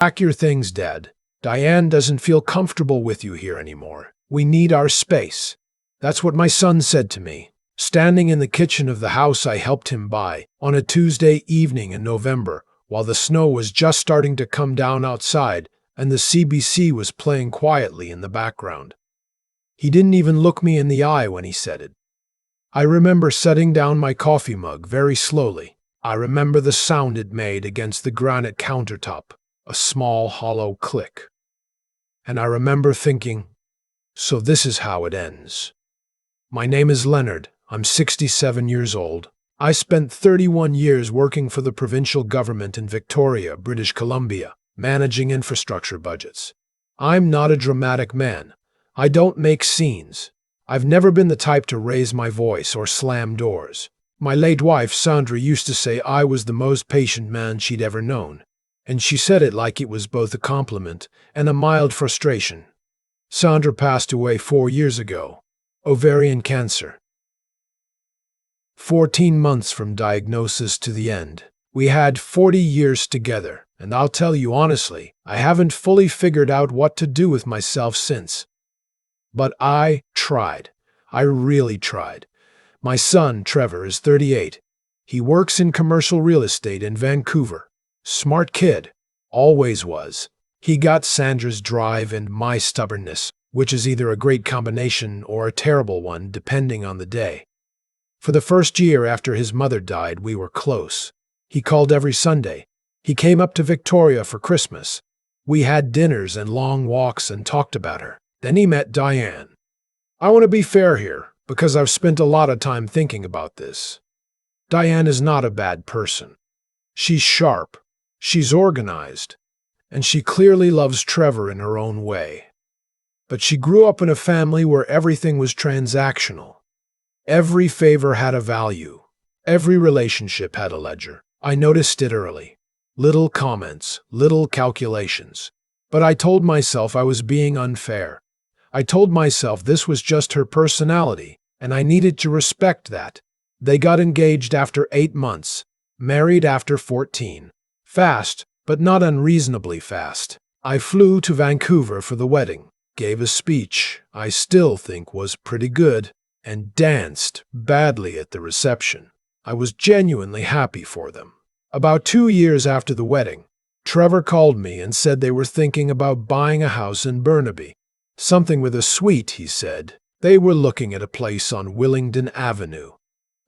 Pack your things, Dad. Diane doesn't feel comfortable with you here anymore. We need our space. That's what my son said to me, standing in the kitchen of the house I helped him buy on a Tuesday evening in November, while the snow was just starting to come down outside and the CBC was playing quietly in the background. He didn't even look me in the eye when he said it. I remember setting down my coffee mug very slowly. I remember the sound it made against the granite countertop, a small hollow click. And I remember thinking, so this is how it ends. My name is Leonard. I'm 67 years old. I spent 31 years working for the provincial government in Victoria, British Columbia, managing infrastructure budgets. I'm not a dramatic man. I don't make scenes. I've never been the type to raise my voice or slam doors. My late wife, Sandra, used to say I was the most patient man she'd ever known, and she said it like it was both a compliment and a mild frustration. Sandra passed away 4 years ago. Ovarian cancer. 14 months from diagnosis to the end. We had 40 years together, and I'll tell you honestly, I haven't fully figured out what to do with myself since. But I tried. I really tried. My son, Trevor, is 38. He works in commercial real estate in Vancouver. Smart kid. Always was. He got Sandra's drive and my stubbornness, which is either a great combination or a terrible one, depending on the day. For the first year after his mother died, we were close. He called every Sunday. He came up to Victoria for Christmas. We had dinners and long walks and talked about her. Then he met Diane. I want to be fair here, because I've spent a lot of time thinking about this. Diane is not a bad person. She's sharp, she's organized, and she clearly loves Trevor in her own way. But she grew up in a family where everything was transactional. Every favor had a value. Every relationship had a ledger. I noticed it early. Little comments, little calculations. But I told myself I was being unfair. I told myself this was just her personality, and I needed to respect that. They got engaged after 8 months, married after 14. Fast, but not unreasonably fast. I flew to Vancouver for the wedding, gave a speech I still think was pretty good, and danced badly at the reception. I was genuinely happy for them. About 2 years after the wedding, Trevor called me and said they were thinking about buying a house in Burnaby. Something with a suite, he said. They were looking at a place on Willingdon Avenue.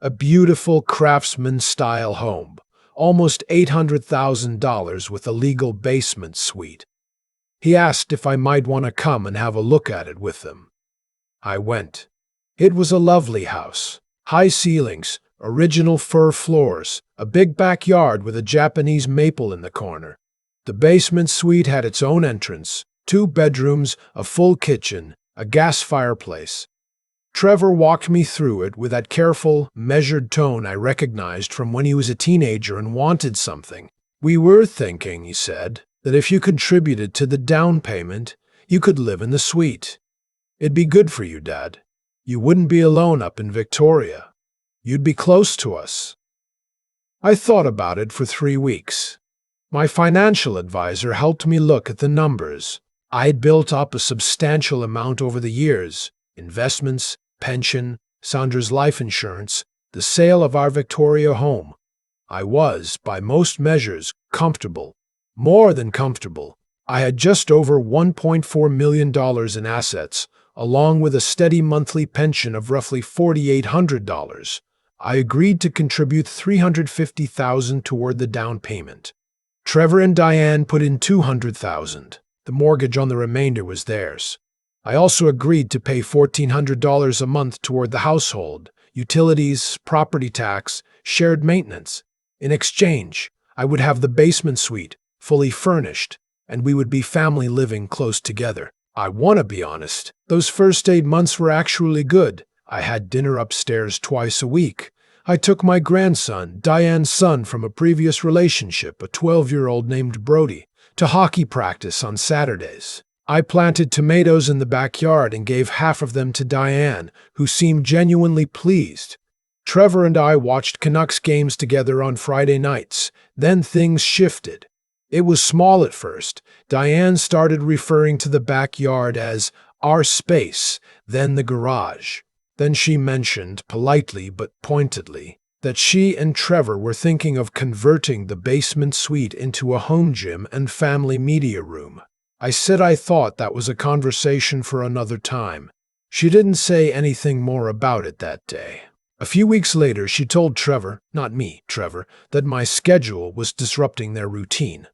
A beautiful craftsman-style home, almost $800,000 with a legal basement suite. He asked if I might want to come and have a look at it with them. I went. It was a lovely house. High ceilings, original fir floors, a big backyard with a Japanese maple in the corner. The basement suite had its own entrance, 2 bedrooms, a full kitchen, a gas fireplace. Trevor walked me through it with that careful, measured tone I recognized from when he was a teenager and wanted something. We were thinking, he said, that if you contributed to the down payment, you could live in the suite. It'd be good for you, Dad. You wouldn't be alone up in Victoria. You'd be close to us. I thought about it for 3 weeks. My financial advisor helped me look at the numbers. I'd built up a substantial amount over the years: investments, pension, Sandra's life insurance, the sale of our Victoria home. I was, by most measures, comfortable. More than comfortable. I had just over $1.4 million in assets, along with a steady monthly pension of roughly $4,800. I agreed to contribute $350,000 toward the down payment. Trevor and Diane put in $200,000. The mortgage on the remainder was theirs. I also agreed to pay $1,400 a month toward the household, utilities, property tax, shared maintenance. In exchange, I would have the basement suite, fully furnished, and we would be family living close together. I want to be honest, those first 8 months were actually good. I had dinner upstairs twice a week. I took my grandson, Diane's son from a previous relationship, a 12-year-old named Brody, to hockey practice on Saturdays. I planted tomatoes in the backyard and gave half of them to Diane, who seemed genuinely pleased. Trevor and I watched Canucks games together on Friday nights. Then things shifted. It was small at first. Diane started referring to the backyard as our space, then the garage. Then she mentioned, politely but pointedly, that she and Trevor were thinking of converting the basement suite into a home gym and family media room. I said I thought that was a conversation for another time. She didn't say anything more about it that day. A few weeks later, she told Trevor, not me, Trevor, that my schedule was disrupting their routine.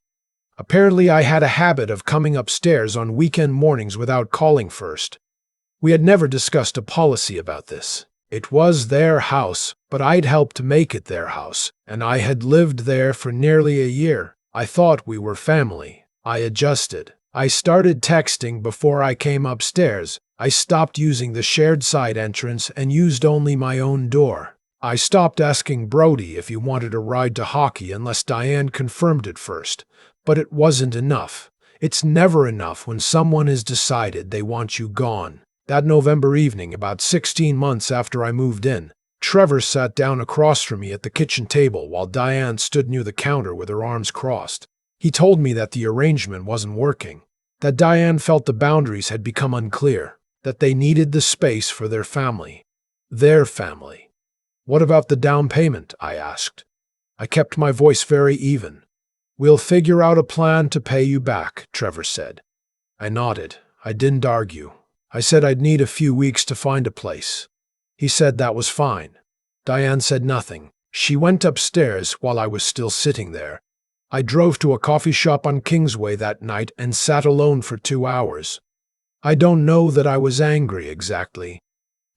Apparently, I had a habit of coming upstairs on weekend mornings without calling first. We had never discussed a policy about this. It was their house, but I'd helped make it their house, and I had lived there for nearly a year. I thought we were family. I adjusted. I started texting before I came upstairs. I stopped using the shared side entrance and used only my own door. I stopped asking Brody if he wanted a ride to hockey unless Diane confirmed it first. But it wasn't enough. It's never enough when someone has decided they want you gone. That November evening, about 16 months after I moved in, Trevor sat down across from me at the kitchen table while Diane stood near the counter with her arms crossed. He told me that the arrangement wasn't working, that Diane felt the boundaries had become unclear, that they needed the space for their family. Their family. What about the down payment? I asked. I kept my voice very even. We'll figure out a plan to pay you back, Trevor said. I nodded. I didn't argue. I said I'd need a few weeks to find a place. He said that was fine. Diane said nothing. She went upstairs while I was still sitting there. I drove to a coffee shop on Kingsway that night and sat alone for 2 hours. I don't know that I was angry exactly.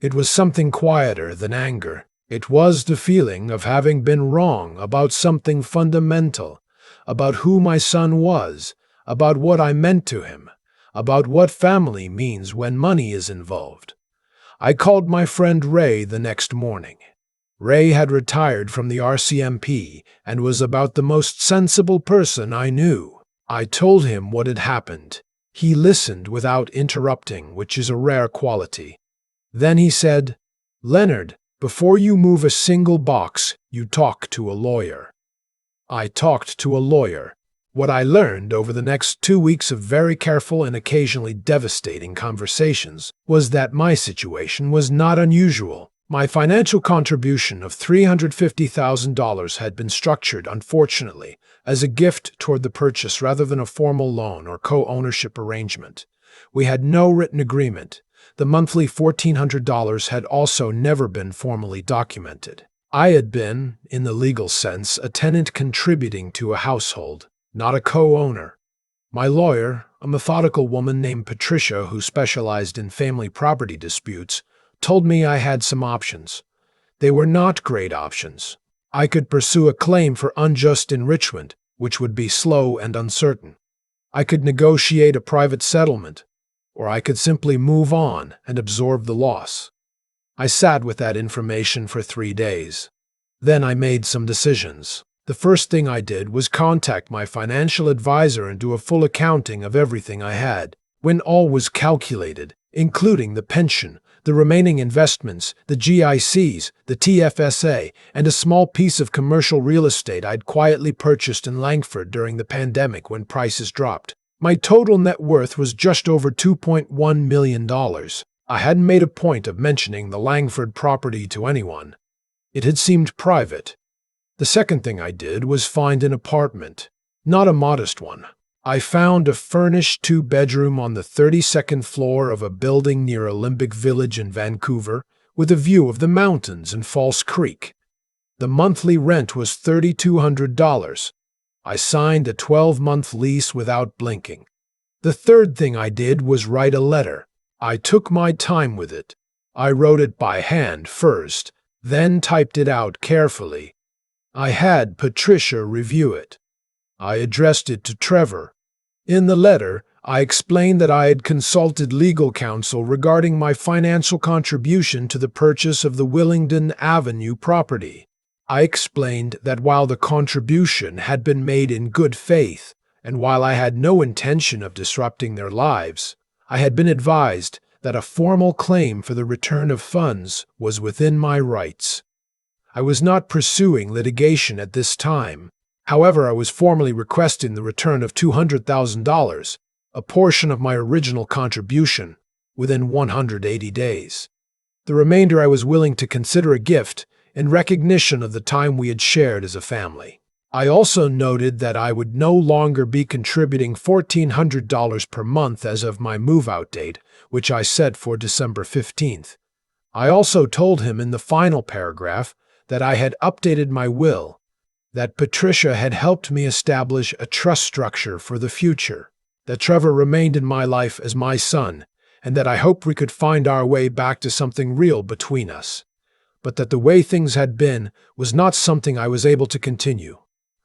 It was something quieter than anger. It was the feeling of having been wrong about something fundamental, about who my son was, about what I meant to him, about what family means when money is involved. I called my friend Ray the next morning. Ray had retired from the RCMP and was about the most sensible person I knew. I told him what had happened. He listened without interrupting, which is a rare quality. Then he said, "Leonard, before you move a single box, you talk to a lawyer." I talked to a lawyer. What I learned over the next 2 weeks of very careful and occasionally devastating conversations was that my situation was not unusual. My financial contribution of $350,000 had been structured, unfortunately, as a gift toward the purchase rather than a formal loan or co-ownership arrangement. We had no written agreement. The monthly $1,400 had also never been formally documented. I had been, in the legal sense, a tenant contributing to a household, not a co-owner. My lawyer, a methodical woman named Patricia who specialized in family property disputes, told me I had some options. They were not great options. I could pursue a claim for unjust enrichment, which would be slow and uncertain. I could negotiate a private settlement, or I could simply move on and absorb the loss. I sat with that information for 3 days. Then I made some decisions. The first thing I did was contact my financial advisor and do a full accounting of everything I had. When all was calculated, including the pension, the remaining investments, the GICs, the TFSA, and a small piece of commercial real estate I'd quietly purchased in Langford during the pandemic when prices dropped, my total net worth was just over $2.1 million. I hadn't made a point of mentioning the Langford property to anyone. It had seemed private. The second thing I did was find an apartment, not a modest one. I found a furnished 2-bedroom on the 32nd floor of a building near Olympic Village in Vancouver, with a view of the mountains and False Creek. The monthly rent was $3,200. I signed a 12-month lease without blinking. The third thing I did was write a letter. I took my time with it. I wrote it by hand first, then typed it out carefully. I had Patricia review it. I addressed it to Trevor. In the letter, I explained that I had consulted legal counsel regarding my financial contribution to the purchase of the Willingdon Avenue property. I explained that while the contribution had been made in good faith, and while I had no intention of disrupting their lives, I had been advised that a formal claim for the return of funds was within my rights. I was not pursuing litigation at this time. However, I was formally requesting the return of $200,000, a portion of my original contribution, within 180 days. The remainder I was willing to consider a gift in recognition of the time we had shared as a family. I also noted that I would no longer be contributing $1,400 per month as of my move-out date, which I set for December 15th. I also told him in the final paragraph that I had updated my will, that Patricia had helped me establish a trust structure for the future, that Trevor remained in my life as my son, and that I hoped we could find our way back to something real between us, but that the way things had been was not something I was able to continue.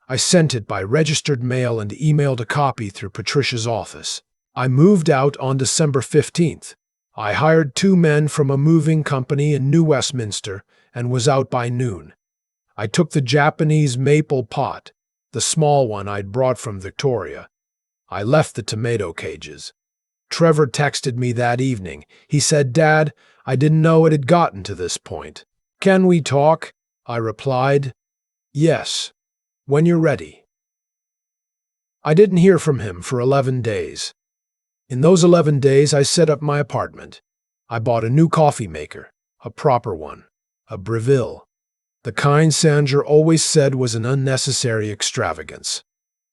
I sent it by registered mail and emailed a copy through Patricia's office. I moved out on December 15th. I hired 2 men from a moving company in New Westminster and was out by noon. I took the Japanese maple pot, the small one I'd brought from Victoria. I left the tomato cages. Trevor texted me that evening. He said, "Dad, I didn't know it had gotten to this point. Can we talk?" I replied, "Yes, when you're ready." I didn't hear from him for 11 days. In those 11 days, I set up my apartment. I bought a new coffee maker, a proper one, a Breville, the kind Sandra always said was an unnecessary extravagance.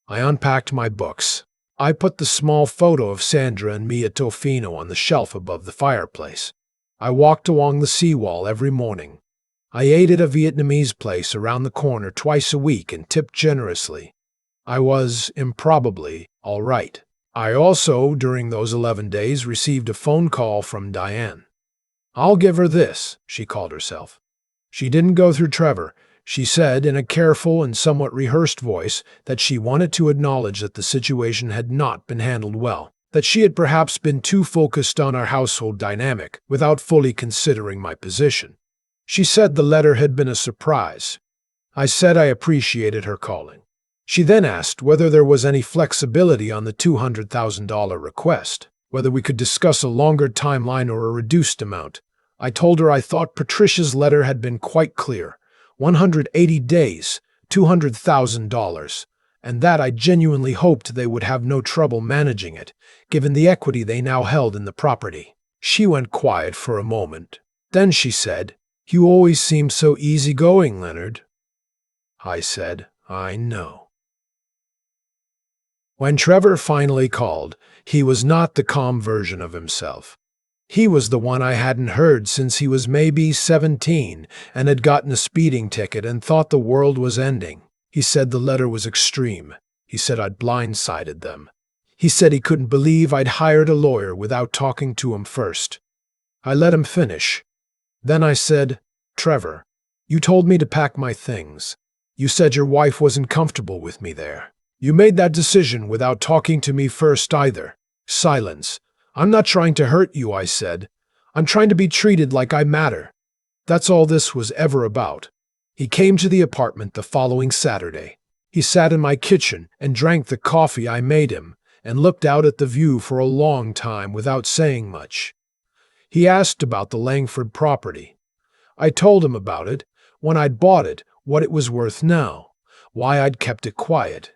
I unpacked my books. I put the small photo of Sandra and me at Tofino on the shelf above the fireplace. I walked along the seawall every morning. I ate at a Vietnamese place around the corner twice a week and tipped generously. I was, improbably, all right. I also, during those 11 days, received a phone call from Diane. "I'll give her this," she called herself. She didn't go through Trevor. She said, in a careful and somewhat rehearsed voice, that she wanted to acknowledge that the situation had not been handled well, that she had perhaps been too focused on our household dynamic without fully considering my position. She said the letter had been a surprise. I said I appreciated her calling. She then asked whether there was any flexibility on the $200,000 request, whether we could discuss a longer timeline or a reduced amount. I told her I thought Patricia's letter had been quite clear, 180 days, $200,000, and that I genuinely hoped they would have no trouble managing it, given the equity they now held in the property. She went quiet for a moment. Then she said, "You always seem so easygoing, Leonard." I said, "I know." When Trevor finally called, he was not the calm version of himself. He was the one I hadn't heard since he was maybe 17 and had gotten a speeding ticket and thought the world was ending. He said the letter was extreme. He said I'd blindsided them. He said he couldn't believe I'd hired a lawyer without talking to him first. I let him finish. Then I said, "Trevor, you told me to pack my things. You said your wife wasn't comfortable with me there. You made that decision without talking to me first either." Silence. "I'm not trying to hurt you," I said. "I'm trying to be treated like I matter. That's all this was ever about." He came to the apartment the following Saturday. He sat in my kitchen and drank the coffee I made him and looked out at the view for a long time without saying much. He asked about the Langford property. I told him about it, when I'd bought it, what it was worth now, why I'd kept it quiet.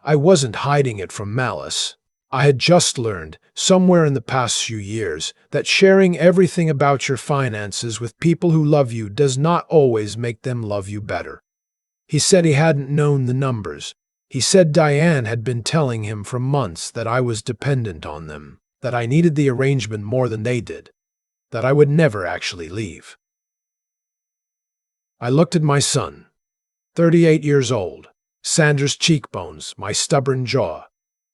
I wasn't hiding it from malice. I had just learned, somewhere in the past few years, that sharing everything about your finances with people who love you does not always make them love you better. He said he hadn't known the numbers. He said Diane had been telling him for months that I was dependent on them, that I needed the arrangement more than they did, that I would never actually leave. I looked at my son, 38 years old, Sandra's cheekbones, my stubborn jaw,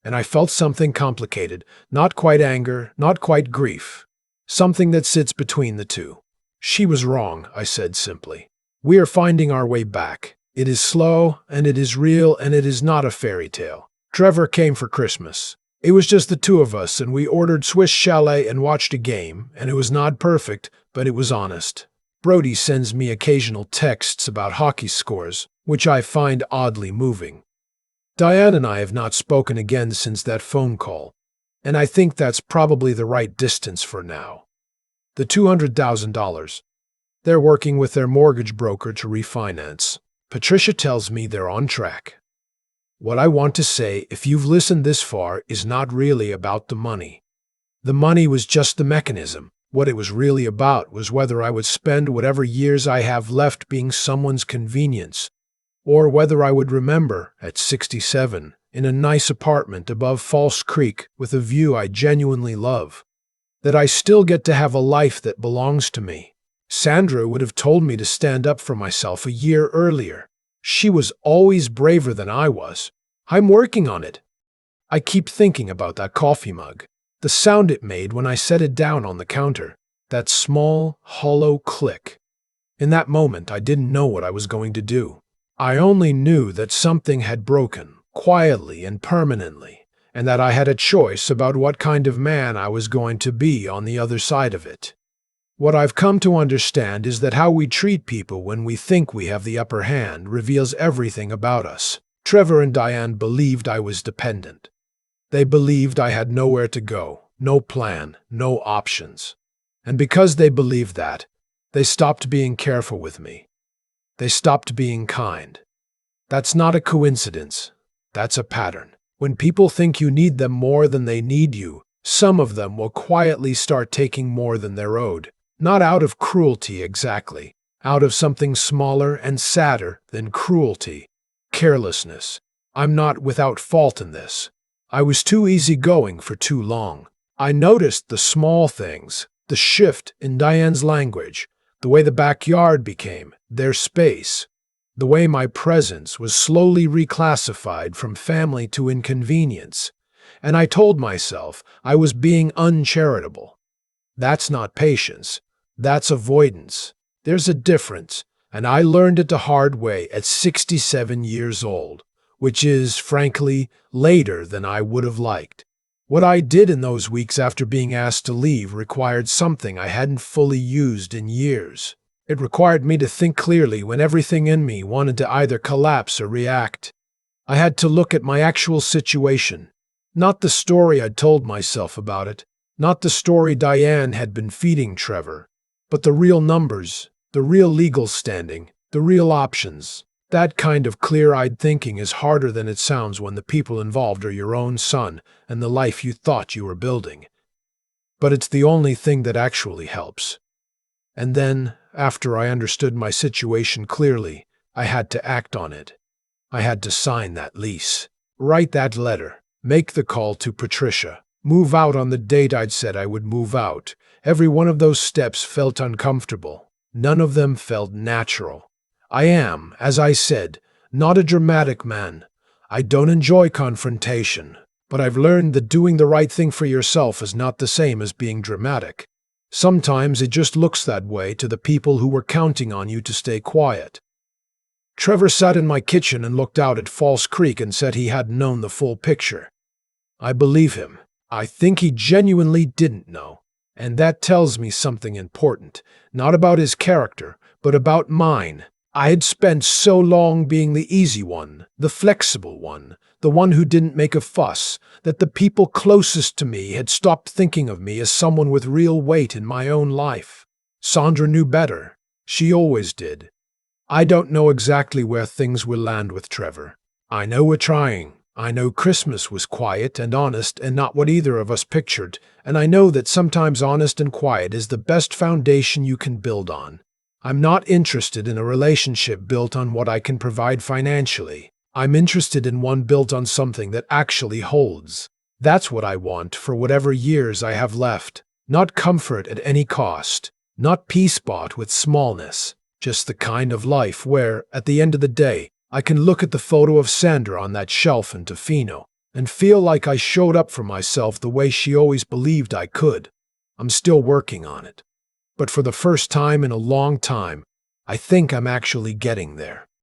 and I felt something complicated, not quite anger, not quite grief, something that sits between the two. "She was wrong," I said simply. "We are finding our way back. It is slow, and it is real, and it is not a fairy tale. Trevor came for Christmas. It was just the 2 of us, and we ordered Swiss chalet and watched a game, and it was not perfect, but it was honest. Brody sends me occasional texts about hockey scores, which I find oddly moving. Diane and I have not spoken again since that phone call, and I think that's probably the right distance for now. The $200,000. They're working with their mortgage broker to refinance. Patricia tells me they're on track. What I want to say, if you've listened this far, is not really about the money. The money was just the mechanism. What it was really about was whether I would spend whatever years I have left being someone's convenience, or whether I would remember, at 67, in a nice apartment above False Creek with a view I genuinely love, that I still get to have a life that belongs to me. Sandra would have told me to stand up for myself a year earlier. She was always braver than I was. I'm working on it. I keep thinking about that coffee mug, the sound it made when I set it down on the counter, that small, hollow click. In that moment, I didn't know what I was going to do. I only knew that something had broken, quietly and permanently, and that I had a choice about what kind of man I was going to be on the other side of it. What I've come to understand is that how we treat people when we think we have the upper hand reveals everything about us. Trevor and Diane believed I was dependent. They believed I had nowhere to go, no plan, no options. And because they believed that, they stopped being careful with me. They stopped being kind. That's not a coincidence. That's a pattern. When people think you need them more than they need you, some of them will quietly start taking more than they're owed. Not out of cruelty exactly, out of something smaller and sadder than cruelty. Carelessness. I'm not without fault in this. I was too easygoing for too long. I noticed the small things, the shift in Diane's language, the way the backyard became their space, the way my presence was slowly reclassified from family to inconvenience, and I told myself I was being uncharitable. That's not patience. That's avoidance. There's a difference, and I learned it the hard way at 67 years old, which is, frankly, later than I would have liked. What I did in those weeks after being asked to leave required something I hadn't fully used in years. It required me to think clearly when everything in me wanted to either collapse or react. I had to look at my actual situation, not the story I'd told myself about it, not the story Diane had been feeding Trevor, but the real numbers, the real legal standing, the real options. That kind of clear-eyed thinking is harder than it sounds when the people involved are your own son and the life you thought you were building. But it's the only thing that actually helps. And then, after I understood my situation clearly, I had to act on it. I had to sign that lease, write that letter, make the call to Patricia, move out on the date I'd said I would move out. Every one of those steps felt uncomfortable. None of them felt natural. I am, as I said, not a dramatic man. I don't enjoy confrontation, but I've learned that doing the right thing for yourself is not the same as being dramatic. Sometimes it just looks that way to the people who were counting on you to stay quiet. Trevor sat in my kitchen and looked out at False Creek and said he hadn't known the full picture. I believe him. I think he genuinely didn't know. And that tells me something important, not about his character, but about mine. I had spent so long being the easy one, the flexible one, the one who didn't make a fuss, that the people closest to me had stopped thinking of me as someone with real weight in my own life. Sandra knew better. She always did. I don't know exactly where things will land with Trevor. I know we're trying. I know Christmas was quiet and honest and not what either of us pictured, and I know that sometimes honest and quiet is the best foundation you can build on. I'm not interested in a relationship built on what I can provide financially. I'm interested in one built on something that actually holds. That's what I want for whatever years I have left. Not comfort at any cost. Not peace bought with smallness. Just the kind of life where, at the end of the day, I can look at the photo of Sandra on that shelf in Tofino and feel like I showed up for myself the way she always believed I could. I'm still working on it. But for the first time in a long time, I think I'm actually getting there.